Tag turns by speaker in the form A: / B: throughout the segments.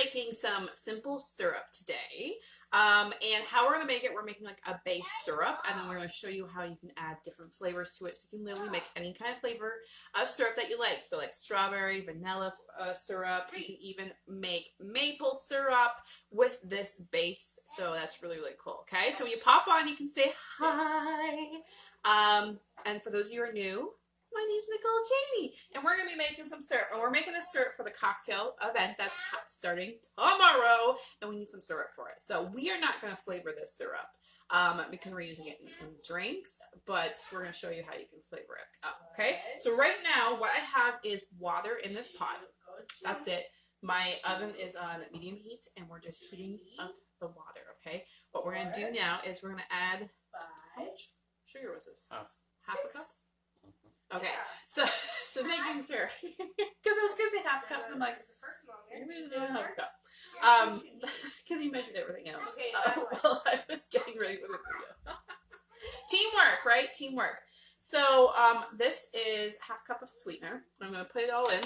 A: making some simple syrup today. And how we're going to make it, we're making like a base syrup, and then we're going to show you how you can add different flavors to it. So you can literally make any kind of flavor of syrup that you like. So like strawberry, vanilla syrup. You can even make maple syrup with this base. So that's really, really cool. Okay, so when you pop on, you can say hi. And for those of you who are new, my name's Nicole Cheney, and we're going to be making some syrup, and we're making a syrup for the cocktail event that's starting tomorrow, and we need some syrup for it. So we are not going to flavor this syrup because we're using it in drinks, but we're going to show you how you can flavor it up, okay? So right now, what I have is water in this pot. That's it. My oven is on medium heat, and we're just heating up the water, okay? What we're going to do now is we're going to add, how much sugar was this? Half a cup? Okay, so making sure, because I was going to say half a cup, and I'm like, maybe half a cup, because you measured everything else while I was getting ready for the video. Teamwork, right? Teamwork. So this is half cup of sweetener. I'm going to put it all in,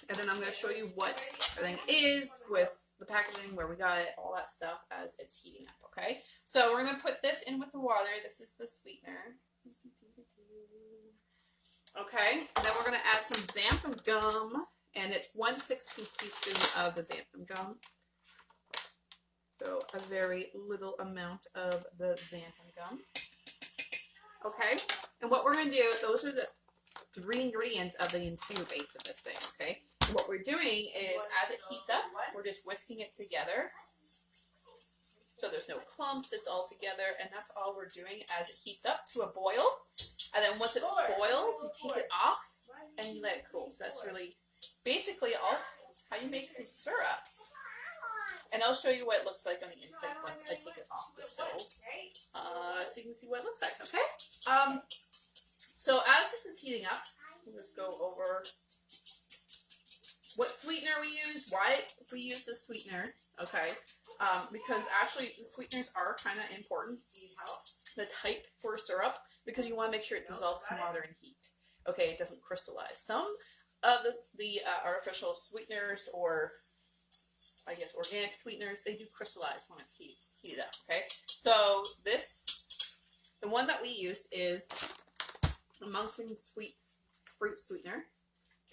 A: and then I'm going to show you what everything is with the packaging, where we got it, all that stuff as it's heating up, okay? So we're going to put this in with the water. This is the sweetener. Okay, and then we're going to add some xanthan gum, and it's 1/16 teaspoon of the xanthan gum. So a very little amount of the xanthan gum. Okay, and what we're going to do, those are the 3 ingredients of the entire base of this thing, okay? And what we're doing is, as it heats up, we're just whisking it together. So there's no clumps, it's all together, and that's all we're doing as it heats up to a boil. And then once it boils, you take it off and you let it cool. So that's really basically all how you make some syrup. And I'll show you what it looks like on the inside once I take it off the stove. So you can see what it looks like, okay? So as this is heating up, we'll just go over what sweetener we use, why we use the sweetener, okay? Because actually the sweeteners are kind of important, the type for syrup, because you want to make sure it dissolves in water and heat. Okay, it doesn't crystallize. Some of the artificial sweeteners, or I guess organic sweeteners, they do crystallize when it's heated up, okay? So the one that we used is the Moncton Sweet Fruit Sweetener.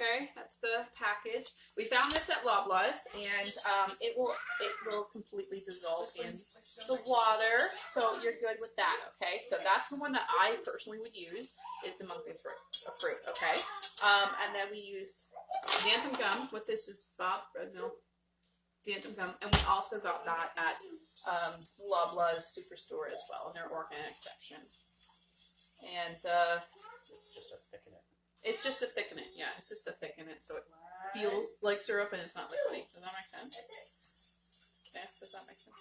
A: Okay, that's the package. We found this at Loblaws, and it will completely dissolve in the water, so you're good with that. Okay, so that's the one that I personally would use, is the Moncton fruit. Okay, and then we use xanthan gum. With this is Bob Red Mill xanthan gum, and we also got that at Loblaws Superstore as well in their organic section. And
B: it's just a thickener.
A: It's just to thicken it, yeah. It's just to thicken it so it feels like syrup and it's not liquidy. Does that make sense? Yeah, does that make sense?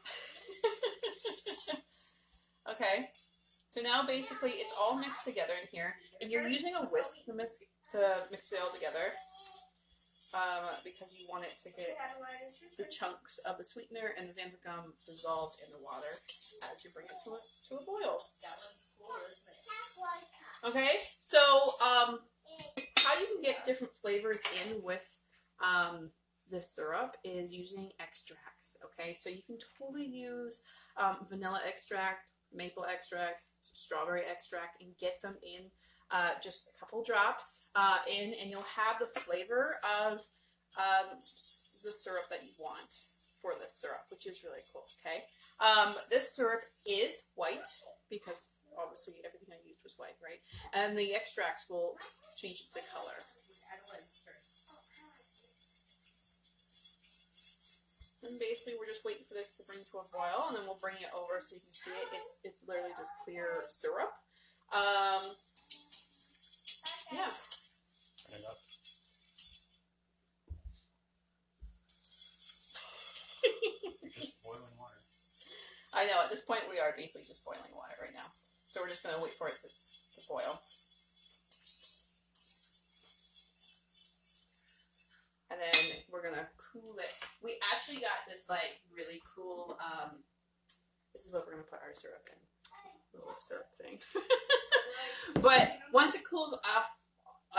A: Okay. So now basically it's all mixed together in here, and you're using a whisk to mix it all together, because you want it to get the chunks of the sweetener and the xanthan gum dissolved in the water as you bring it to a boil. Okay, so how you can get different flavors in with this syrup is using extracts. Okay, so you can totally use vanilla extract, maple extract, strawberry extract, and get them in just a couple drops in, and you'll have the flavor of the syrup that you want for this syrup, which is really cool. Okay, this syrup is white because obviously everything I used was white, right? And the extracts will change it to color. And basically we're just waiting for this to bring to a boil, and then we'll bring it over so you can see it. It's literally just clear syrup. Yeah.
B: Turn it up. Just boiling water.
A: I know, at this point we are basically just boiling water right now. So we're just going to wait for it to boil. And then we're going to cool it. We actually got this like really cool, this is what we're going to put our syrup in. Little syrup thing. But once it cools off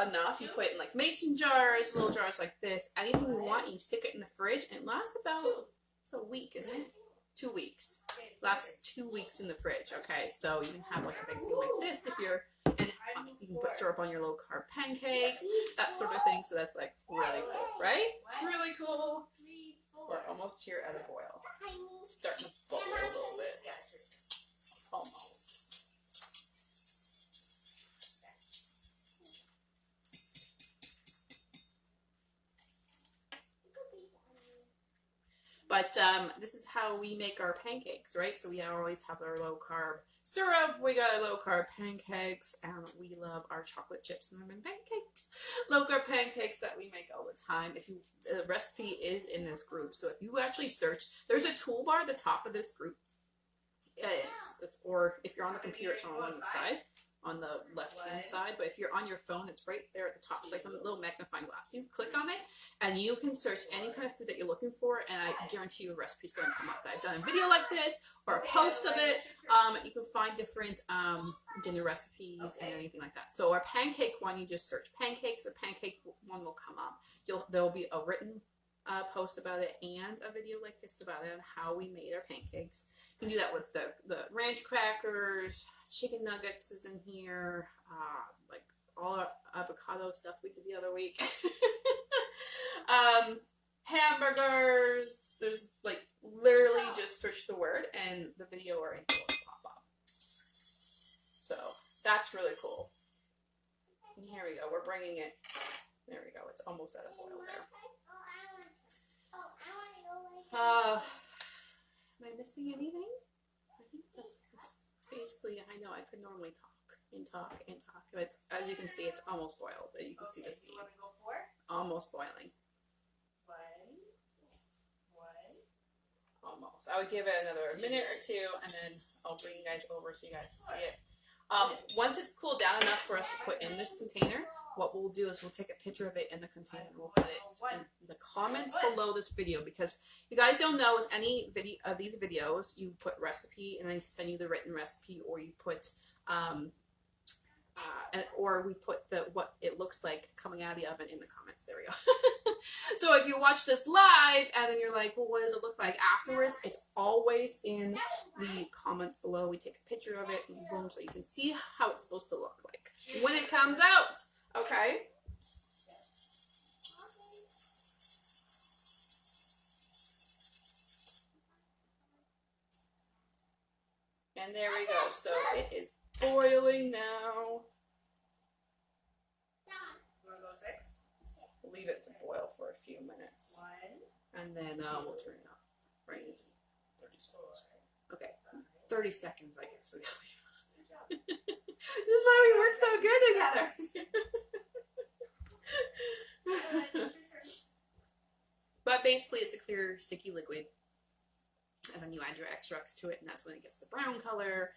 A: enough, you put it in like mason jars, little jars like this, anything you want, you stick it in the fridge, and it lasts about, it's a week, isn't it? 2 weeks. Lasts 2 weeks in the fridge, okay? So you can have like a big thing like this if you're, and you can put syrup on your low carb pancakes, that sort of thing, so that's like really cool, right? Really cool. We're almost here at a boil. It's starting to bubble a little bit. Almost. But this is how we make our pancakes, right? So we always have our low carb syrup, we got our low carb pancakes, and we love our chocolate chips and lemon pancakes. Low carb pancakes that we make all the time. The recipe is in this group, so if you actually search, there's a toolbar at the top of this group. Or if you're on the computer, it's on the side, on the left hand side, but if you're on your phone, it's right there at the top. It's like a little magnifying glass. You click on it and you can search any kind of food that you're looking for, and I guarantee you a recipe is going to come up. I've done a video like this or a post of it. You can find different dinner recipes and anything like that. So our pancake one, you just search pancakes, the pancake one will come up. There will be a written post about it and a video like this about it on how we made our pancakes. You can do that with the ranch crackers, chicken nuggets is in here, like all our avocado stuff we did the other week. Hamburgers. There's like literally just search the word and the video or anything will pop up. So that's really cool. And here we go. We're bringing it. There we go. It's almost at a boil there. Am I missing anything? I think that's basically, I know I could normally talk and talk and talk, but it's, as you can see, it's almost boiled, but you can see the steam. Almost boiling. Almost. I would give it another minute or two, and then I'll bring you guys over so you guys can see it. Once it's cooled down enough for us to put in this container, what we'll do is we'll take a picture of it in the container and we'll put it in the comments below this video, because you guys don't know with any video of these videos, you put recipe and I send you the written recipe, or you put or we put what it looks like coming out of the oven in the comments. There we go. So if you watch this live and then you're like, well, what does it look like afterwards? It's always in the comments below. We take a picture of it and boom, so you can see how it's supposed to look like when it comes out. Okay. And there we go. So it is boiling now. We'll leave it to boil for a few minutes. And then we'll turn it up. Right? It's
B: 30 seconds.
A: Okay. 30 seconds, I guess. This is why we work so good together. But basically, it's a clear, sticky liquid. And then you add your extracts to it, and that's when it gets the brown color.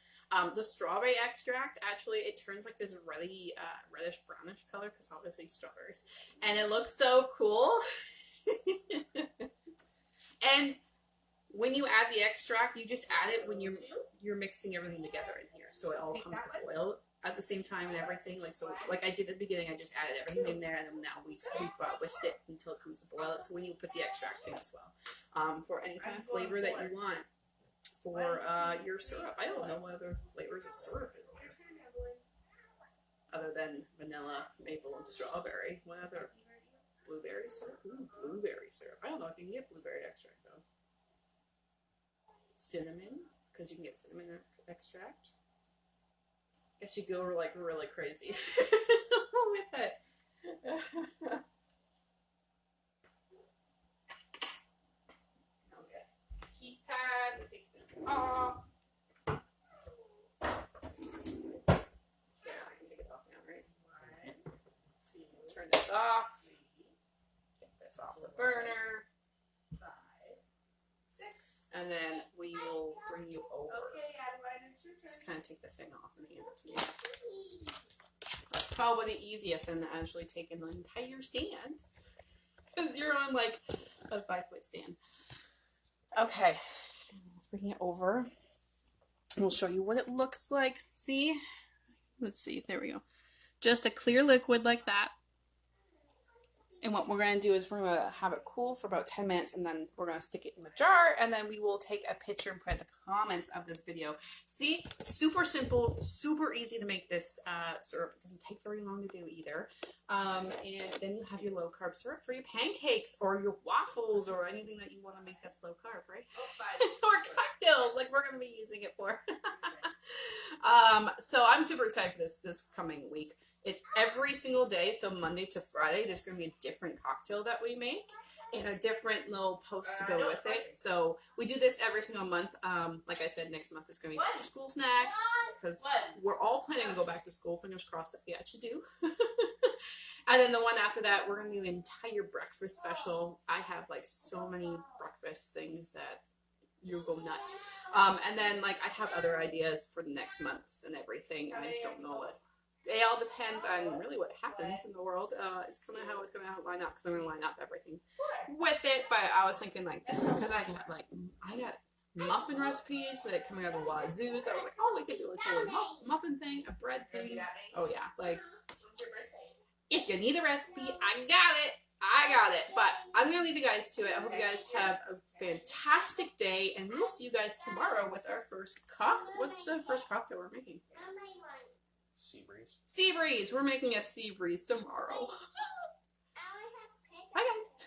A: The strawberry extract, actually, it turns like this really reddish brownish color, because obviously strawberries. And it looks so cool. And when you add the extract, you just add it when you're mixing everything together in here, so it all comes to boil at the same time and everything. Like I did at the beginning, I just added everything in there, and then now we've whisked it until it comes to boil. So when you put the extract in as well, for any kind of flavor that you want for your syrup. I don't know what other flavors of syrup is there other than vanilla, maple, and strawberry. What other? Blueberry syrup? Ooh, blueberry syrup. I don't know if you can get blueberry extract though. Cinnamon, because you can get cinnamon extract. Guess you go like really crazy with it. Okay. Heat pad. We take this off. Yeah, I can take it off now, right? Turn this off. Get this off the burner. 5, 6. And then we will bring you over. Just kind of take the thing off and hand it to me. That's probably the easiest, and actually taking the entire stand, because you're on like a 5-foot stand. Okay, bring it over. And we'll show you what it looks like. See? Let's see. There we go. Just a clear liquid like that. And what we're going to do is we're going to have it cool for about 10 minutes and then we're going to stick it in the jar and then we will take a picture and put in the comments of this video. See, super simple, super easy to make this syrup. It doesn't take very long to do either. And then you have your low carb syrup for your pancakes or your waffles or anything that you want to make that's low carb, right? Or cocktails like we're going to be using it for. So I'm super excited for this coming week. It's every single day, so Monday to Friday, there's going to be a different cocktail that we make and a different little post to go with it. So we do this every single month. Like I said, next month is going to be back to school snacks because we're all planning to go back to school. Fingers crossed that we actually do. And then the one after that, we're going to do an entire breakfast special. I have like so many breakfast things that you'll go nuts. And then like I have other ideas for the next months and everything. I just don't know what. It all depends on really what happens in the world. It's coming how it's going to line up because I'm going to line up everything with it. But I was thinking like because I got muffin recipes that coming out of the wazoo. So I was like, oh, we could do a total muffin thing, a bread thing. Oh yeah, like if you need a recipe, I got it. But I'm going to leave you guys to it. I hope you guys have a fantastic day, and we'll see you guys tomorrow with our first cocktail. What's the first cocktail we're making?
B: Sea breeze.
A: Sea breeze. We're making a sea breeze tomorrow. Bye guys.